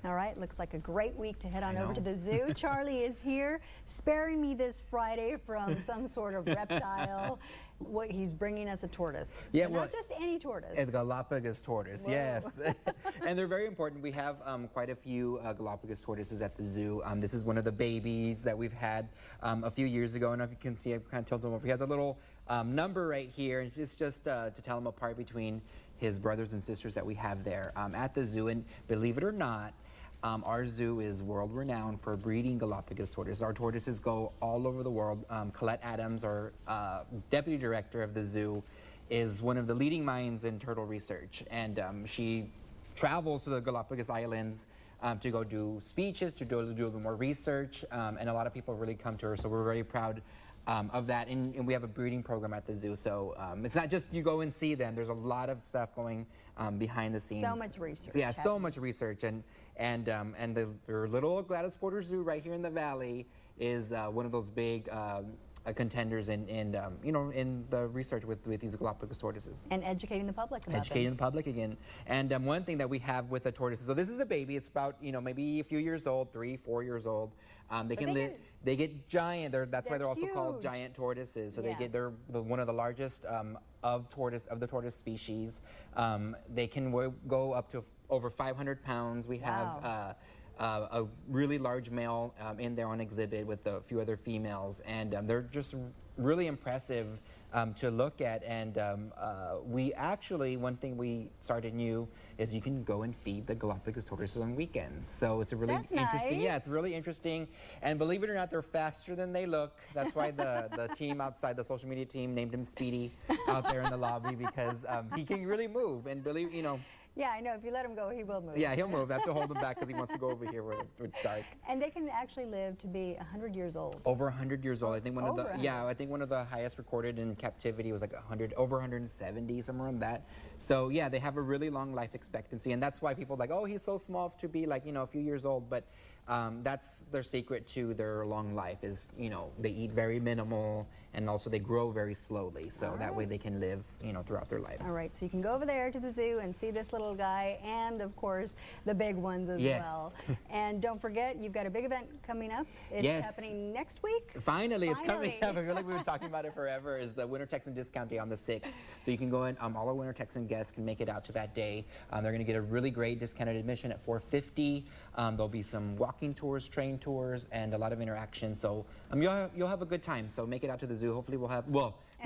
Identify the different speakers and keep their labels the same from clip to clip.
Speaker 1: All right, looks like a great week to head on over to the zoo. Charlie is here, sparing me this Friday from some sort of reptile. He's bringing us a tortoise.
Speaker 2: Yeah,
Speaker 1: well, not just any tortoise.
Speaker 2: It's Galapagos Tortoise,
Speaker 1: Whoa.
Speaker 2: yes. And they're very important. We have quite a few Galapagos tortoises at the zoo. This is one of the babies that we've had a few years ago. And if you can see, I kind of tilted him over. He has a little number right here. And it's just to tell him apart between his brothers and sisters that we have there at the zoo. And believe it or not, our zoo is world-renowned for breeding Galapagos tortoises. Our tortoises go all over the world. Colette Adams, our deputy director of the zoo, is one of the leading minds in turtle research. And she travels to the Galapagos Islands to go do speeches, to do a little more research. And a lot of people really come to her, so we're very proud of that. And we have a breeding program at the zoo. So it's not just you go and see them. There's a lot of stuff going behind the scenes.
Speaker 1: So much research.
Speaker 2: So, yeah, so much research. And their little Gladys Porter Zoo right here in the valley is one of those big contenders in the research with these Galapagos tortoises.
Speaker 1: And educating the public about
Speaker 2: Educating the public again. And one thing that we have with the tortoises, so this is a baby, it's about, maybe a few years old, 3, 4 years old. They get giant. That's why they're also called giant tortoises. So they're one of the largest of the tortoise species. They can go up to over 500 pounds. We have a really large male in there on exhibit with a few other females, and they're just really impressive to look at. And we actually, one thing we started new is you can go and feed the Galapagos tortoises on weekends. So it's a really interesting. Yeah, it's really interesting. And believe it or not, they're faster than they look. That's why the team outside, the social media team, named him Speedy out there in the lobby, because he can really move. And believe,
Speaker 1: Yeah, I know. If you let him go, he will move.
Speaker 2: Yeah, he'll move. I have to hold him back because he wants to go over here where it's dark. And
Speaker 1: they can actually live to be 100 years old.
Speaker 2: Over 100 years old. I think I think one of the highest recorded in captivity was like over 170, somewhere on that. So yeah, they have a really long life expectancy, and that's why people are like, oh, he's so small to be like a few years old. But that's their secret to their long life is they eat very minimal, and also they grow very slowly. So that way they can live throughout their lives.
Speaker 1: All right, so you can go over there to the zoo and see this little guy, and of course the big ones as well. And don't forget, you've got a big event coming up. It's happening next week.
Speaker 2: Finally, it's coming up. I feel like we've been talking about it forever. Is the Winter Texan Discount Day on the 6th. So you can go in. All our Winter Texan guests can make it out to that day. They're going to get a really great discounted admission at $4.50. There'll be some walking tours, train tours, and a lot of interaction. So you'll have a good time. So make it out to the zoo. Hopefully we'll have, we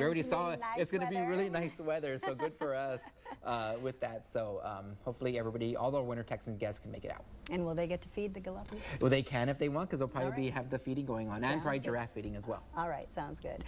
Speaker 2: already saw it. It's going to be really nice weather, so good for us with that. So hopefully everybody, all our Winter Texan guests can make it out.
Speaker 1: And will they get to feed the Galapagos?
Speaker 2: Well, they can if they want, because they'll probably have the feeding going on, and probably giraffe feeding as well.
Speaker 1: All right, sounds good.